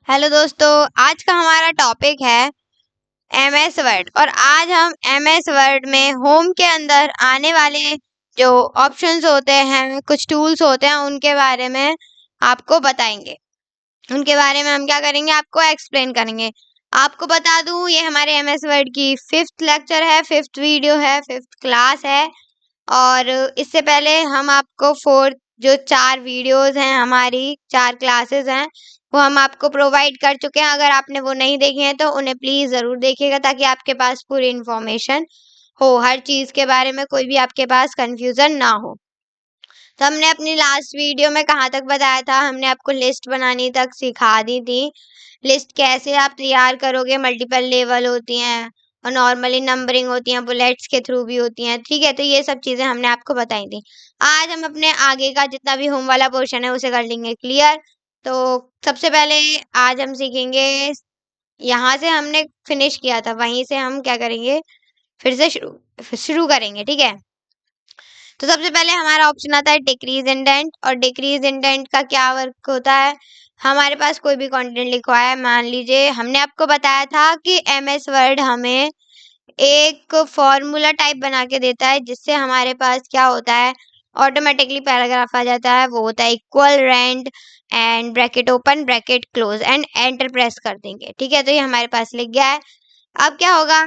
Hello दोस्तों, आज का हमारा टॉपिक है एमएस वर्ड। और आज हम एमएस वर्ड में होम के अंदर आने वाले जो ऑप्शंस होते हैं, कुछ टूल्स होते हैं, उनके बारे में आपको बताएंगे। उनके बारे में हम क्या करेंगे, आपको एक्सप्लेन करेंगे। आपको बता दूं, ये हमारे एमएस वर्ड की 5th लेक्चर है, 5th वीडियो है, 5th क्लास है। और इससे पहले हम आपको 4 जो 4 वीडियोस हैं, हमारी 4 क्लासेस हैं, वो हम आपको प्रोवाइड कर चुके हैं। अगर आपने वो नहीं देखे हैं तो उन्हें प्लीज जरूर देखिएगा, ताकि आपके पास पूरी इंफॉर्मेशन हो, हर चीज के बारे में कोई भी आपके पास कंफ्यूजन ना हो। तो हमने अपनी लास्ट वीडियो में कहाँ तक बताया था, हमने आपको लिस्ट बनानी तक सिखा दी थी। लिस्ट कैसे आप तैयार करोगे, मल्टीपल लेवल होती हैं और नॉर्मली नंबरिंग होती हैं, बुलेट्स के थ्रू भी होती हैं, ठीक है। तो ये सब चीजें हमने आपको बताई थी। आज हम अपने आगे का जितना भी होम वाला पोर्शन है उसे कर लेंगे क्लियर। तो सबसे पहले आज हम सीखेंगे, यहाँ से हमने फिनिश किया था, वहीं से हम क्या करेंगे, फिर से शुरू शुरू करेंगे, ठीक है। तो सबसे पहले हमारा ऑप्शन आता है डिक्रीज इंडेंट। और डिक्रीज इंडेंट का क्या वर्क होता है, हमारे पास कोई भी कंटेंट लिखवा है, मान लीजिए हमने आपको बताया था कि एमएस वर्ड हमें एक फॉर्मूला टाइप बना के देता है, जिससे हमारे पास क्या होता है, ऑटोमेटिकली पैराग्राफ आ जाता है। वो होता है equal rent and bracket open bracket close and enter press कर देंगे, ठीक है। तो ये हमारे पास लिख गया है। अब क्या होगा,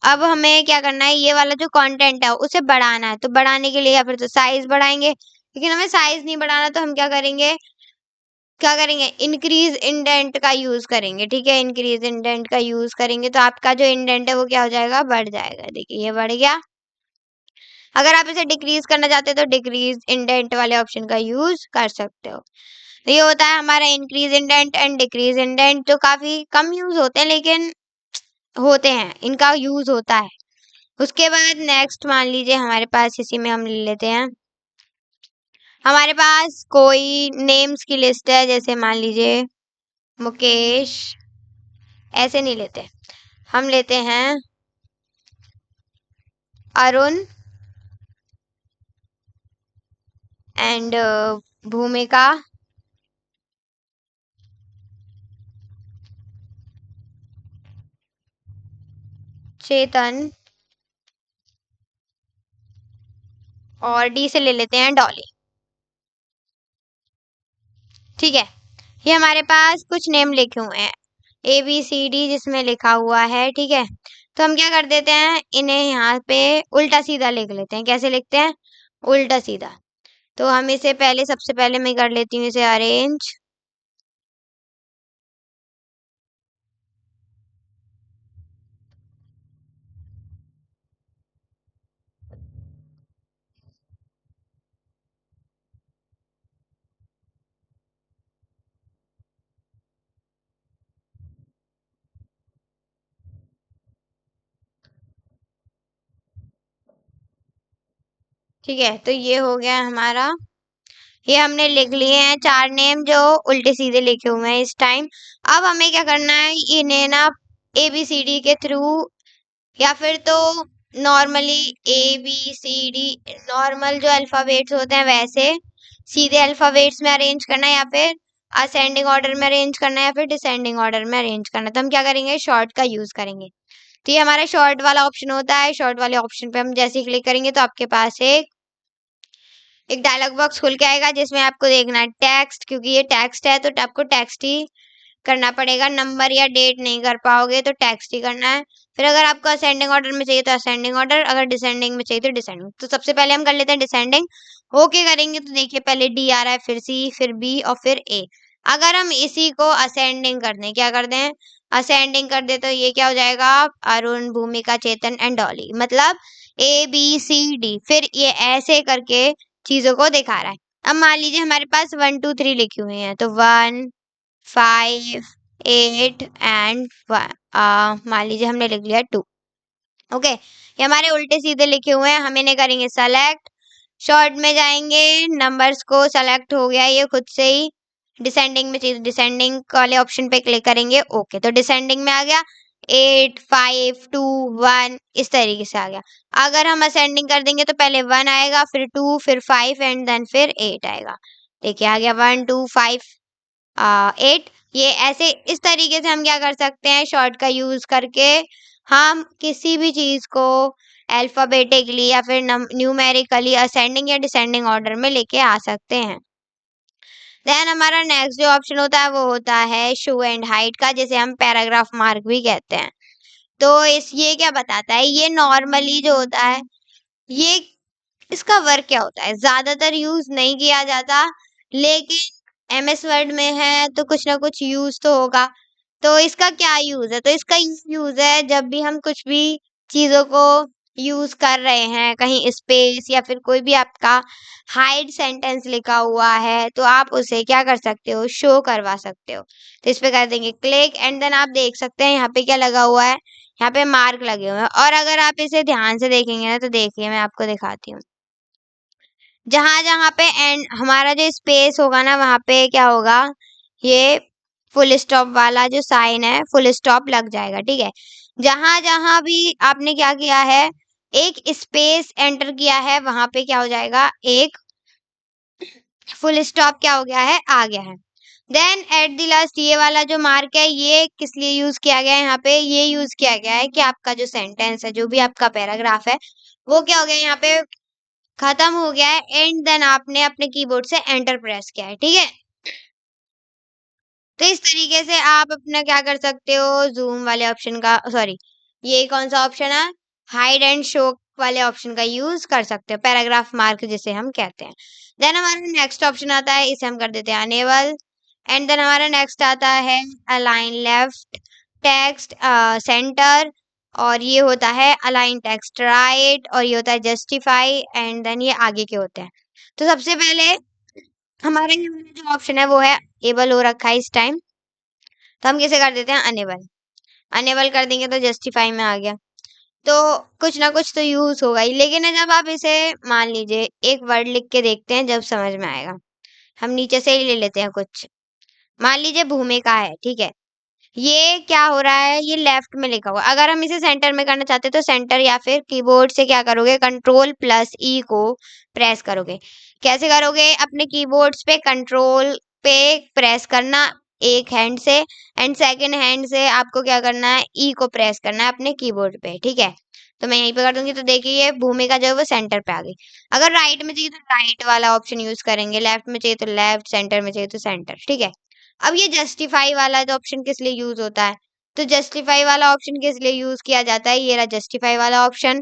अब हमें क्या करना है, ये वाला जो कंटेंट है उसे बढ़ाना है। तो बढ़ाने के लिए या फिर तो साइज बढ़ाएंगे, लेकिन हमें साइज नहीं बढ़ाना, तो हम क्या करेंगे, इंक्रीज इंडेंट का यूज करेंगे, ठीक है। इंक्रीज इंडेंट का यूज करेंगे तो आपका जो इंडेंट है वो क्या हो जाएगा, बढ़ जाएगा। देखिए ये बढ़ गया। अगर आप इसे डिक्रीज करना चाहते हो तो डिक्रीज इंडेंट वाले ऑप्शन का यूज कर सकते हो। तो ये होता है हमारा increase indent and decrease indent, जो काफी कम यूज होते हैं लेकिन होते हैं, इनका यूज होता है। उसके बाद नेक्स्ट मान लीजिए हमारे पास, इसी में हम ले लेते हैं, हमारे पास कोई नेम्स की लिस्ट है, जैसे मान लीजिए मुकेश, ऐसे नहीं लेते, हम लेते हैं अरुण एंड भूमिका, चेतन, और डी से ले लेते हैं डॉली, ठीक है। ये हमारे पास कुछ नेम लिखे हुए हैं, ABCD जिसमें लिखा हुआ है, ठीक है। तो हम क्या कर देते हैं, इन्हें यहाँ पे उल्टा सीधा लिख लेते हैं। कैसे लिखते हैं, उल्टा सीधा। तो हम इसे पहले, सबसे पहले मैं कर लेती हूँ इसे अरेंज। ठीक है, तो ये हो गया हमारा, ये हमने लिख लिए हैं 4 नेम जो उल्टे सीधे लिखे हुए हैं इस टाइम। अब हमें क्या करना है, इन्हें ना ABCD के थ्रू, या फिर तो नॉर्मली ABCD नॉर्मल जो अल्फाबेट्स होते हैं वैसे सीधे अल्फाबेट्स में अरेंज करना है, या फिर असेंडिंग ऑर्डर में अरेंज करना है, या फिर डिसेंडिंग ऑर्डर में अरेंज करना है। तो हम क्या करेंगे, शॉर्ट का यूज करेंगे। तो ये हमारा शॉर्ट वाला ऑप्शन होता है। शॉर्ट वाले ऑप्शन पे हम जैसे ही क्लिक करेंगे तो आपके पास एक डायलॉग बॉक्स खुल के आएगा, जिसमें आपको देखना है टेक्स्ट, क्योंकि ये टेक्स्ट है तो आपको टेक्स्ट ही करना पड़ेगा। नंबर या डेट नहीं कर पाओगे तो टेक्स्ट ही करना है। फिर अगर आपको असेंडिंग ऑर्डर में चाहिए तो असेंडिंग ऑर्डर, अगर डिसेंडिंग में चाहिए तो डिसेंडिंग। तो सबसे पहले हम कर लेते हैं डिसेंडिंग। ओके करेंगे तो देखिए पहले डी आ रहा है, फिर सी, फिर बी और फिर ए। अगर हम इसी को असेंडिंग कर दें, क्या कर दें, असेंडिंग कर दे, तो ये क्या हो जाएगा, अरुण, भूमिका, चेतन एंड डॉली, मतलब ABCD, फिर ये ऐसे करके चीजों को दिखा रहा है। अब मान लीजिए हमारे पास 1 2 3 लिखी हुई है, तो 1 5 8 एंड मान लीजिए हमने लिख लिया 2। ओके, ये हमारे उल्टे सीधे लिखे हुए हैं, हम इन्हें करेंगे सेलेक्ट। शॉर्ट में जाएंगे, नंबर्स को सेलेक्ट हो गया ये खुद से ही। डिसेंडिंग में चाहिए, डिसेंडिंग वाले ऑप्शन पे क्लिक करेंगे। ओके, तो डिसेंडिंग में आ गया 8 5 2 1, इस तरीके से आ गया। अगर हम असेंडिंग कर देंगे तो पहले 1 आएगा, फिर 2, फिर 5 एंड देन फिर 8 आएगा। देखिए आ गया 1 2 5 8। ये ऐसे इस तरीके से हम क्या कर सकते हैं, शॉर्ट का यूज करके हम किसी भी चीज को अल्फाबेटिकली या फिर न्यूमेरिकली असेंडिंग या डिसेंडिंग ऑर्डर में लेके आ सकते हैं। देन हमारा नेक्स्ट जो ऑप्शन होता है वो होता है शो एंड हाइड का, जिसे हम पैराग्राफ मार्क भी कहते हैं। तो इस ये क्या बताता है, ये नॉर्मली जो होता है, ये इसका वर्क क्या होता है, ज्यादातर यूज नहीं किया जाता, लेकिन एमएस वर्ड में है तो कुछ ना कुछ यूज तो होगा। तो इसका क्या यूज है, तो इसका यूज है जब भी हम कुछ भी चीजों को यूज कर रहे हैं, कहीं स्पेस या फिर कोई भी आपका हाइड सेंटेंस लिखा हुआ है, तो आप उसे क्या कर सकते हो, शो करवा सकते हो। तो इस पे कर देंगे क्लिक एंड देन आप देख सकते हैं यहाँ पे क्या लगा हुआ है, यहाँ पे मार्क लगे हुए हैं। और अगर आप इसे ध्यान से देखेंगे ना, तो देखिए मैं आपको दिखाती हूँ, जहां जहां पे एंड हमारा जो स्पेस होगा ना, वहां पे क्या होगा, ये फुल स्टॉप वाला जो साइन है, फुल स्टॉप लग जाएगा, ठीक है। जहां जहां भी आपने क्या किया है, एक स्पेस एंटर किया है, वहां पे क्या हो जाएगा, एक फुल स्टॉप क्या हो गया है, आ गया है। देन एट द लास्ट ये वाला जो मार्क है, ये किस लिए यूज किया गया है, यहाँ पे ये यूज किया गया है कि आपका जो सेंटेंस है, जो भी आपका पैराग्राफ है, वो क्या हो गया, यहाँ पे खत्म हो गया है एंड देन आपने अपने कीबोर्ड से एंटर प्रेस किया है, ठीक है। तो इस तरीके से आप अपना क्या कर सकते हो, जूम वाले ऑप्शन का, सॉरी ये कौन सा ऑप्शन है, हाइड एंड शो वाले ऑप्शन का यूज कर सकते हो, पैराग्राफ मार्क जिसे हम कहते हैं। देन हमारा नेक्स्ट ऑप्शन आता है, इसे हम कर देते हैं अनेबल एंड देन हमारा नेक्स्ट आता है अलाइन लेफ्ट टेक्स्ट सेंटर, और ये होता है अलाइन टेक्स्ट राइट, और ये होता है जस्टिफाई एंड देन ये आगे के होते हैं। तो सबसे पहले हमारा ये वाला जो ऑप्शन है वो है एबल हो रखा है इस टाइम, तो हम कैसे कर देते हैं अनेबल, अनेबल कर देंगे तो जस्टिफाई में आ गया। तो कुछ ना कुछ तो यूज होगा ही, लेकिन जब आप इसे मान लीजिए एक वर्ड लिख के देखते हैं, जब समझ में आएगा। हम नीचे से ही ले लेते हैं कुछ, मान लीजिए भूमिका है, ठीक है। ये क्या हो रहा है, ये लेफ्ट में लिखा हुआ, अगर हम इसे सेंटर में करना चाहते हैं तो सेंटर या फिर कीबोर्ड से क्या करोगे, कंट्रोल प्लस ई को प्रेस करोगे। कैसे करोगे, अपने कीबोर्ड्स पे कंट्रोल पे प्रेस करना एक हैंड से, एंड सेकंड हैंड से आपको क्या करना है, ई को प्रेस करना है अपने कीबोर्ड पे, ठीक है। तो मैं यहीं पे कर दूंगी, तो देखिए ये भूमिका जो है वो सेंटर पे आ गई। अगर राइट में चाहिए तो राइट वाला ऑप्शन यूज करेंगे, लेफ्ट में चाहिए तो लेफ्ट, सेंटर में चाहिए तो सेंटर, ठीक है। अब ये जस्टिफाई वाला जो ऑप्शन किस लिए यूज होता है, तो जस्टिफाई वाला ऑप्शन किस लिए यूज किया जाता है, ये रहा जस्टिफाई वाला ऑप्शन,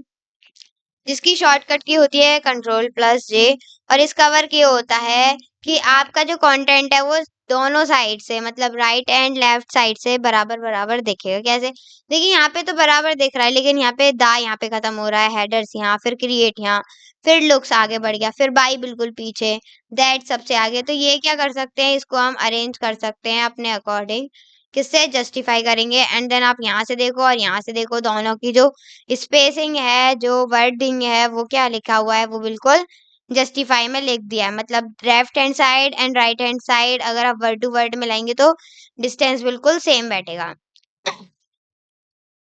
जिसकी शॉर्टकट की होती है कंट्रोल प्लस जे, और इसका वर्क ये होता है कि आपका जो कंटेंट है वो दोनों साइड से, मतलब राइट एंड लेफ्ट साइड से बराबर बराबर दिखेगा। कैसे, देखिए यहाँ पे तो बराबर दिख रहा है, लेकिन यहाँ पे दा यहाँ पे खत्म हो रहा है, हेडर्स यहाँ, फिर क्रिएट यहाँ, फिर लुक्स आगे बढ़ गया, फिर बाई बिल्कुल पीछे, दैट सबसे आगे। तो ये क्या कर सकते हैं, इसको हम अरेंज कर सकते हैं अपने अकॉर्डिंग, किससे जस्टिफाई करेंगे, एंड देन आप यहाँ से देखो और यहाँ से देखो, दोनों की जो स्पेसिंग है, जो वर्डिंग है, वो क्या लिखा हुआ है, वो बिल्कुल जस्टिफाई में लिख दिया है। मतलब left hand side and right hand side अगर आप वर्ड टू वर्ड मिलाएंगे तो डिस्टेंस बिल्कुल सेम बैठेगा।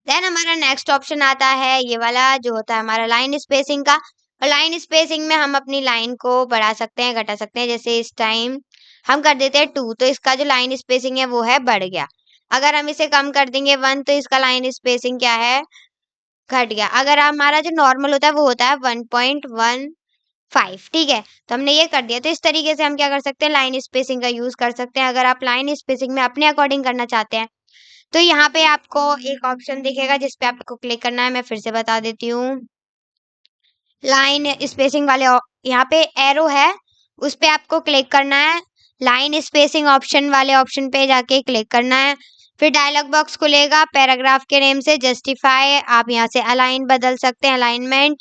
देन हमारा नेक्स्ट ऑप्शन आता है ये वाला, जो होता है हमारा लाइन स्पेसिंग का। और लाइन स्पेसिंग में हम अपनी लाइन को बढ़ा सकते हैं, घटा सकते हैं। जैसे इस टाइम हम कर देते हैं 2, तो इसका जो लाइन स्पेसिंग है वो है बढ़ गया। अगर हम इसे कम कर देंगे 1, तो इसका लाइन स्पेसिंग क्या है, घट गया। अगर हमारा जो नॉर्मल होता है वो होता है 1.15, ठीक है। तो हमने ये कर दिया। तो इस तरीके से हम क्या कर सकते हैं, लाइन स्पेसिंग का यूज कर सकते हैं। अगर आप लाइन स्पेसिंग में अपने अकॉर्डिंग करना चाहते हैं, तो यहाँ पे आपको एक ऑप्शन दिखेगा जिसपे आपको क्लिक करना है। मैं फिर से बता देती हूँ, लाइन स्पेसिंग वाले यहाँ पे एरो है, उस पे आपको क्लिक करना है। लाइन स्पेसिंग ऑप्शन वाले ऑप्शन पे जाके क्लिक करना है। फिर डायलॉग बॉक्स खुलेगा, पैराग्राफ के नेम से जस्टिफाई, आप यहाँ से अलाइन बदल सकते हैं, अलाइनमेंट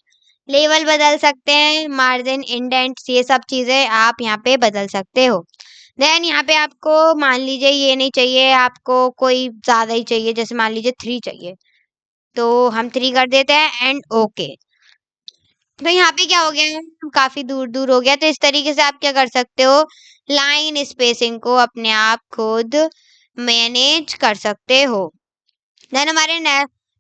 लेवल बदल सकते हैं, मार्जिन इंडेंट्स, ये सब चीजें आप यहाँ पे बदल सकते हो। देन यहाँ पे आपको मान लीजिए ये नहीं चाहिए, आपको कोई ज्यादा ही चाहिए, जैसे मान लीजिए 3 चाहिए, तो हम 3 कर देते हैं एंड ओके। तो यहाँ पे क्या हो गया है, काफी दूर दूर हो गया। तो इस तरीके से आप क्या कर सकते हो, लाइन स्पेसिंग को अपने आप खुद मैनेज कर सकते हो। देन हमारे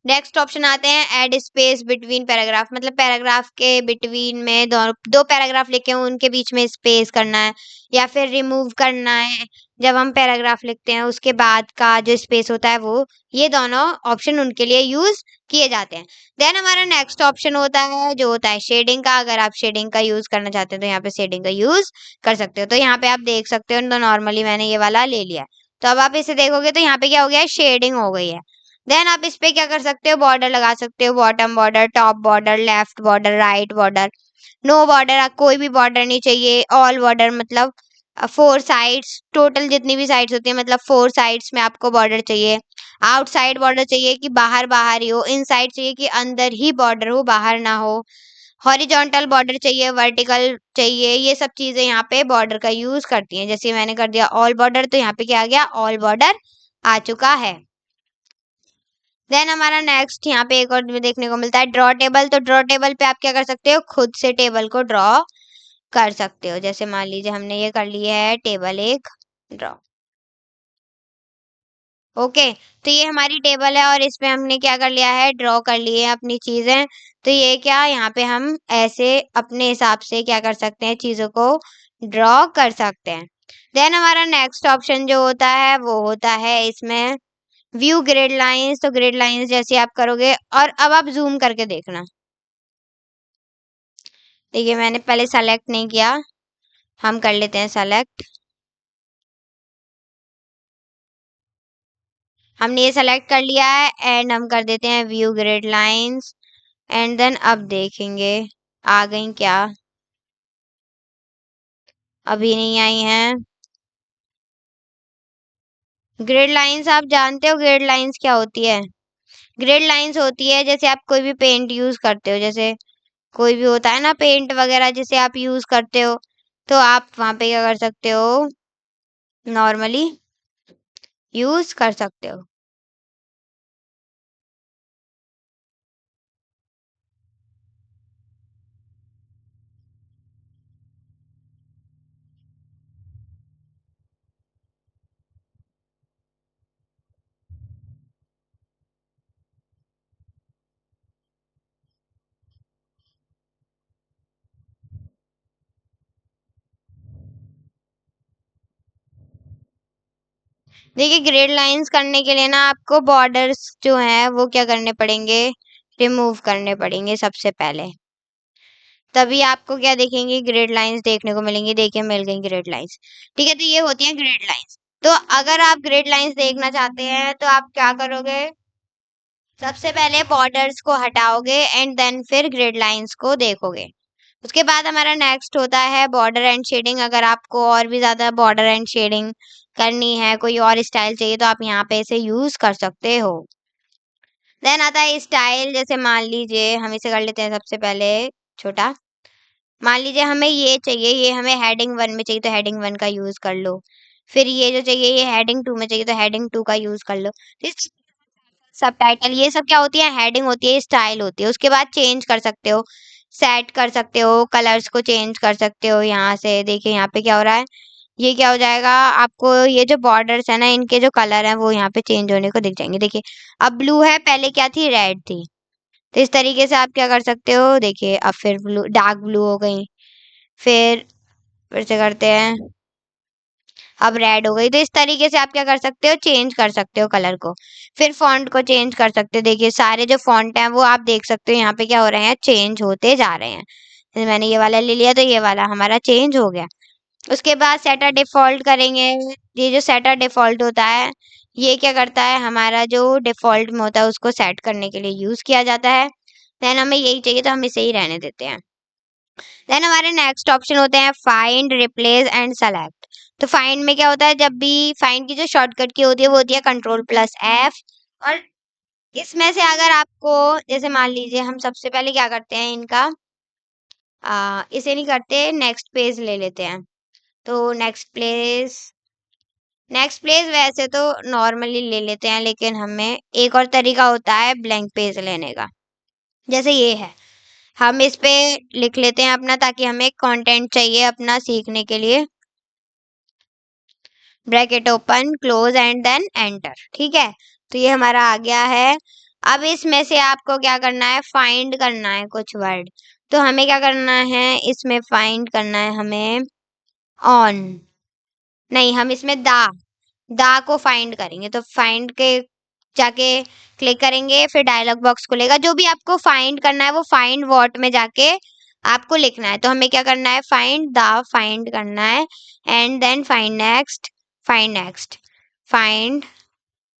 नेक्स्ट ऑप्शन आते हैं ऐड स्पेस बिटवीन पैराग्राफ, मतलब पैराग्राफ के बिटवीन में दो पैराग्राफ लिखे हैं उनके बीच में स्पेस करना है, या फिर रिमूव करना है जब हम पैराग्राफ लिखते हैं उसके बाद का जो स्पेस होता है वो, ये दोनों ऑप्शन उनके लिए यूज किए जाते हैं। देन हमारा नेक्स्ट ऑप्शन होता है जो होता है शेडिंग का। अगर आप शेडिंग का यूज करना चाहते हैं तो यहाँ पे शेडिंग का यूज कर सकते हो। तो यहाँ पे आप देख सकते हो, तो नॉर्मली मैंने ये वाला ले लिया है। तो अब आप इसे देखोगे तो यहाँ पे क्या हो गया है, शेडिंग हो गई है। देन आप इस पे क्या कर सकते हो, बॉर्डर लगा सकते हो, bottom border, top border, left border, right border, no border, कोई भी बॉर्डर नहीं चाहिए, ऑल बॉर्डर मतलब 4 साइड्स, टोटल जितनी भी साइड्स होती है मतलब 4 साइड्स में आपको बॉर्डर चाहिए। आउटसाइड बॉर्डर चाहिए कि बाहर बाहर ही हो, इनसाइड चाहिए कि अंदर ही बॉर्डर हो बाहर ना हो, हॉरिजॉन्टल बॉर्डर चाहिए, वर्टिकल चाहिए, ये सब चीजें यहाँ पे बॉर्डर का यूज करती हैं। जैसे मैंने कर दिया ऑल बॉर्डर तो यहाँ पे क्या आ गया, ऑल बॉर्डर आ चुका है। देन हमारा नेक्स्ट यहाँ पे एक और भी देखने को मिलता है ड्रॉ टेबल। तो ड्रॉ टेबल पे आप क्या कर सकते हो, खुद से टेबल को ड्रॉ कर सकते हो। जैसे मान लीजिए हमने ये कर लिया है टेबल एक ड्रॉ। ओके, तो ये हमारी टेबल है और इसमें हमने क्या कर लिया है, ड्रॉ कर लिए हैं अपनी चीजें। तो ये क्या, यहाँ पे हम ऐसे अपने हिसाब से क्या कर सकते हैं, चीजों को ड्रॉ कर सकते हैं। देन हमारा नेक्स्ट ऑप्शन जो होता है वो होता है इसमें व्यू ग्रिड लाइंस। तो ग्रिड लाइंस जैसे आप करोगे, और अब आप जूम करके देखना। देखिए मैंने पहले सेलेक्ट नहीं किया, हम कर लेते हैं सेलेक्ट। हमने ये सेलेक्ट कर लिया है एंड हम कर देते हैं view grid lines and then अब देखेंगे आ गई क्या, अभी नहीं आई हैं। ग्रिड लाइंस आप जानते हो ग्रिड लाइंस क्या होती है? ग्रिड लाइंस होती है जैसे आप कोई भी पेंट यूज करते हो, जैसे कोई भी होता है ना पेंट वगैरह जिसे आप यूज करते हो, तो आप वहां पे क्या कर सकते हो, नॉर्मली यूज कर सकते हो। देखिए ग्रिड लाइंस करने के लिए ना आपको बॉर्डर्स जो हैं वो क्या करने पड़ेंगे, रिमूव करने पड़ेंगे सबसे पहले, तभी आपको क्या देखेंगे, ग्रिड लाइंस देखने को मिलेंगी। देखिए मिल गई ग्रिड लाइंस। ठीक है, तो ये होती है ग्रिड लाइंस। तो अगर आप ग्रिड लाइंस देखना चाहते हैं तो आप क्या करोगे, सबसे पहले बॉर्डर्स को हटाओगे एंड देन फिर ग्रिड लाइंस को देखोगे। उसके बाद हमारा नेक्स्ट होता है बॉर्डर एंड शेडिंग। अगर आपको और भी ज्यादा बॉर्डर एंड शेडिंग करनी है, कोई और स्टाइल चाहिए, तो आप यहाँ पे इसे यूज कर सकते हो। देन आता है स्टाइल। जैसे मान लीजिए हम इसे कर लेते हैं सबसे पहले छोटा। मान लीजिए हमें ये चाहिए, ये हमें हेडिंग 1 में चाहिए तो हेडिंग 1 का यूज कर लो। फिर ये जो चाहिए ये हेडिंग 2 में चाहिए तो हेडिंग 2 का यूज कर लो। तो इस सब टाइटल ये सब क्या होती है, हेडिंग होती है, स्टाइल होती है। उसके बाद चेंज कर सकते हो, सेट कर सकते हो, कलर्स को चेंज कर सकते हो। यहाँ से देखिए यहाँ पे क्या हो रहा है, ये क्या हो जाएगा, आपको ये जो बॉर्डर्स है ना इनके जो कलर है वो यहाँ पे चेंज होने को दिख जाएंगे। देखिए अब ब्लू है, पहले क्या थी, रेड थी। तो इस तरीके से आप क्या कर सकते हो, देखिए अब फिर ब्लू, डार्क ब्लू हो गई। फिर से करते हैं, अब रेड हो गई। तो इस तरीके से आप क्या कर सकते हो, चेंज कर सकते हो कलर को। फिर फॉन्ट को चेंज कर सकते हो। देखिए सारे जो फॉन्ट हैं वो आप देख सकते हो यहाँ पे क्या हो रहे हैं, चेंज होते जा रहे हैं। जैसे मैंने ये वाला ले लिया तो ये वाला हमारा चेंज हो गया। उसके बाद सेटर डिफॉल्ट करेंगे। ये जो सेटर डिफॉल्ट होता है ये क्या करता है, हमारा जो डिफॉल्ट में होता है उसको सेट करने के लिए यूज किया जाता है। देन हमें यही चाहिए तो हम इसे ही रहने देते हैं। देन हमारे नेक्स्ट ऑप्शन होते हैं फाइंड, रिप्लेस एंड सेलेक्ट। तो फाइंड में क्या होता है, जब भी फाइंड की जो शॉर्टकट की होती है वो होती है Ctrl+F। और इसमें से अगर आपको, जैसे मान लीजिए हम सबसे पहले क्या करते हैं इनका, इसे नहीं करते, नेक्स्ट पेज ले लेते हैं। तो नेक्स्ट पेज वैसे तो नॉर्मली ले लेते हैं, लेकिन हमें एक और तरीका होता है ब्लैंक पेज लेने का। जैसे ये है, हम इस पे लिख लेते हैं अपना, ताकि हमें कंटेंट चाहिए अपना सीखने के लिए। Bracket open, close and then enter. ठीक है, तो ये हमारा आ गया है। अब इसमें से आपको क्या करना है, फाइंड करना है कुछ वर्ड। तो हमें क्या करना है, इसमें फाइंड करना है हमें ऑन, नहीं हम इसमें दा को फाइंड करेंगे। तो फाइंड के जाके क्लिक करेंगे, फिर डायलॉग बॉक्स खुलेगा। जो भी आपको फाइंड करना है वो फाइंड व्हाट में जाके आपको लिखना है। तो हमें क्या करना है, फाइंड करना है and then find next find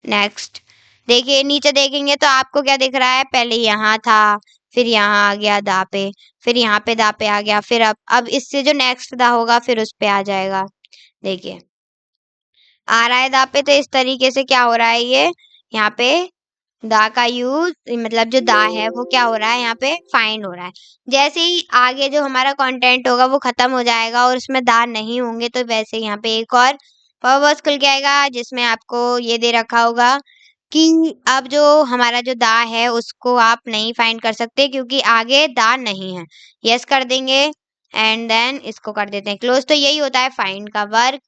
next. देखिए नीचे देखेंगे तो आपको क्या दिख रहा है, पहले यहाँ था, फिर यहाँ आ गया दा पे, फिर यहाँ पे दा पे आ गया, फिर अब इससे जो नेक्स्ट दा होगा फिर उस पे आ जाएगा। देखिए आ रहा है दा पे। तो इस तरीके से क्या हो रहा है, ये यहाँ पे दा का यूज, मतलब जो दा है वो क्या हो रहा है, यहाँ पे फाइंड हो रहा है। जैसे ही आगे जो हमारा कंटेंट होगा वो खत्म हो जाएगा और उसमें दा नहीं होंगे, तो वैसे यहाँ पे एक और पॉपअप खुल के आएगा जिसमें आपको ये दे रखा होगा कि अब जो हमारा जो दा है उसको आप नहीं फाइंड कर सकते क्योंकि आगे दा नहीं है। यस कर देंगे एंड देन इसको कर देते हैं क्लोज। तो यही होता है फाइंड का वर्क।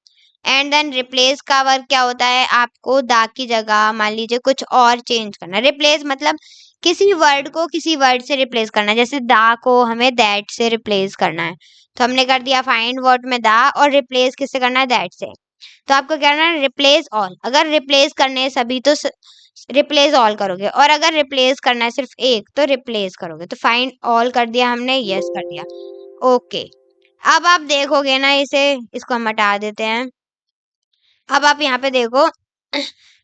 एंड देन रिप्लेस का वर्क क्या होता है, आपको दा की जगह मान लीजिए कुछ और चेंज करना। रिप्लेस मतलब किसी वर्ड को किसी वर्ड से रिप्लेस करना, जैसे दा को हमें दैट से रिप्लेस करना है। तो हमने कर दिया फाइंड वर्ड में दा, और रिप्लेस किससे करना है, दैट से। तो आपको क्या करना है, रिप्लेस ऑल। अगर रिप्लेस करने हैं सभी तो रिप्लेस ऑल करोगे, और अगर रिप्लेस करना है सिर्फ एक तो रिप्लेस करोगे। तो फाइंड ऑल कर दिया हमने, यस कर दिया, ओके। अब आप देखोगे ना इसे, इसको हम हटा देते हैं। अब आप यहाँ पे देखो,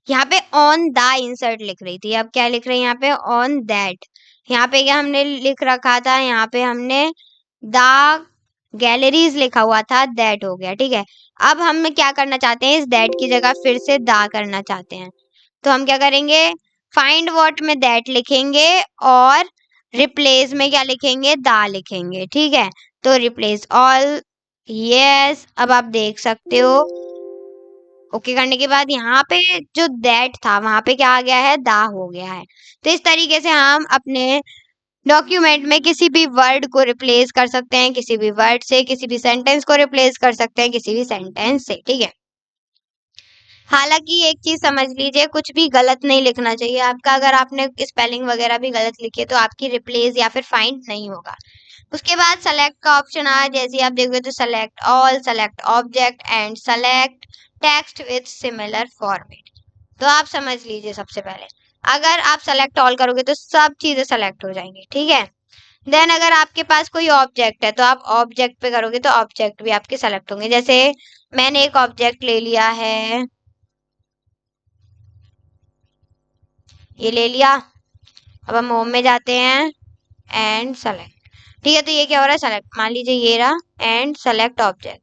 यहाँ पे ऑन द इंसर्ट लिख रही थी, अब क्या लिख रही है यहाँ पे, ऑन दैट। यहाँ पे क्या हमने लिख रखा था, यहाँ पे हमने द गैलरीज लिखा हुआ था, दैट हो गया, ठीक है। अब हम क्या करना चाहते हैं, इस दैट की जगह फिर से दा करना चाहते हैं। तो हम क्या करेंगे, फाइंड व्हाट में दैट लिखेंगे और रिप्लेस में क्या लिखेंगे, दा लिखेंगे, ठीक है। तो रिप्लेस ऑल, यस। अब आप देख सकते हो, ओके करने के बाद यहाँ पे जो दैट था वहां पे क्या आ गया है, दा हो गया है। तो इस तरीके से हम अपने डॉक्यूमेंट में किसी भी वर्ड को रिप्लेस कर सकते हैं, किसी भी वर्ड से, किसी भी सेंटेंस को रिप्लेस कर सकते हैं किसी भी सेंटेंस से, ठीक है। हालांकि एक चीज समझ लीजिए, कुछ भी गलत नहीं लिखना चाहिए आपका। अगर आपने स्पेलिंग वगैरह भी गलत लिखी है तो आपकी रिप्लेस या फिर फाइंड नहीं होगा। उसके बाद सेलेक्ट का ऑप्शन आया, जैसे आप देखोगे तो select all, select object and select text with similar format. तो आप समझ लीजिए, सबसे पहले अगर आप सेलेक्ट ऑल करोगे तो सब चीजें सेलेक्ट हो जाएंगी, ठीक है। देन अगर आपके पास कोई ऑब्जेक्ट है तो आप ऑब्जेक्ट पे करोगे तो ऑब्जेक्ट भी आपके सेलेक्ट होंगे। जैसे मैंने एक ऑब्जेक्ट ले लिया है, ये ले लिया। अब हम होम में जाते हैं एंड सेलेक्ट, ठीक है। तो ये क्या हो रहा है, सेलेक्ट, मान लीजिए ये रहा एंड सेलेक्ट ऑब्जेक्ट।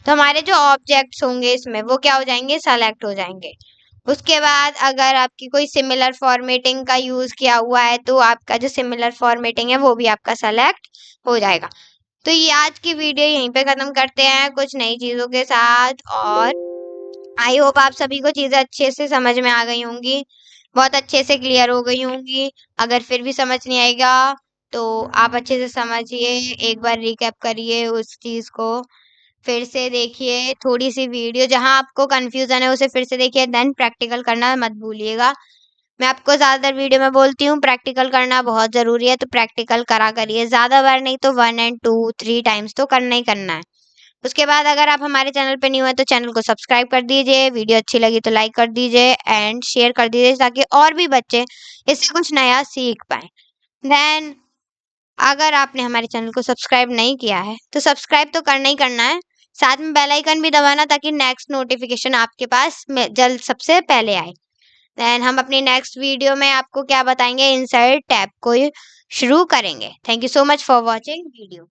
तो हमारे जो ऑब्जेक्ट्स होंगे इसमें वो क्या हो जाएंगे, सेलेक्ट हो जाएंगे। उसके बाद अगर आपकी कोई सिमिलर फॉर्मेटिंग का यूज किया हुआ है तो आपका जो सिमिलर फॉर्मेटिंग है वो भी आपका सेलेक्ट हो जाएगा। तो ये आज की वीडियो यहीं पे खत्म करते हैं कुछ नई चीजों के साथ, और आई होप आप सभी को चीजें अच्छे से समझ में आ गई होंगी, बहुत अच्छे से क्लियर हो गई होंगी। अगर फिर भी समझ नहीं आएगा तो आप अच्छे से समझिए, एक बार रिकैप करिए उस चीज को, फिर से देखिए थोड़ी सी वीडियो, जहां आपको कंफ्यूजन है उसे फिर से देखिए, देन प्रैक्टिकल करना मत भूलिएगा। मैं आपको ज्यादातर वीडियो में बोलती हूँ प्रैक्टिकल करना बहुत जरूरी है, तो प्रैक्टिकल करा करिए, ज्यादा बार नहीं तो 1 and 2 3 टाइम्स तो करना ही करना है। उसके बाद अगर आप हमारे चैनल पे न्यू है तो चैनल को सब्सक्राइब कर दीजिए, वीडियो अच्छी लगी तो लाइक कर दीजिए एंड शेयर कर दीजिए ताकि और भी बच्चे इससे कुछ नया सीख पाए। देन अगर आपने हमारे चैनल को सब्सक्राइब नहीं किया है तो सब्सक्राइब तो करना ही करना है, साथ में बेल आइकन भी दबाना ताकि नेक्स्ट नोटिफिकेशन आपके पास जल्द सबसे पहले आए। देन हम अपनी नेक्स्ट वीडियो में आपको क्या बताएंगे, इंसर्ट टैब को शुरू करेंगे। Thank you so much for watching video.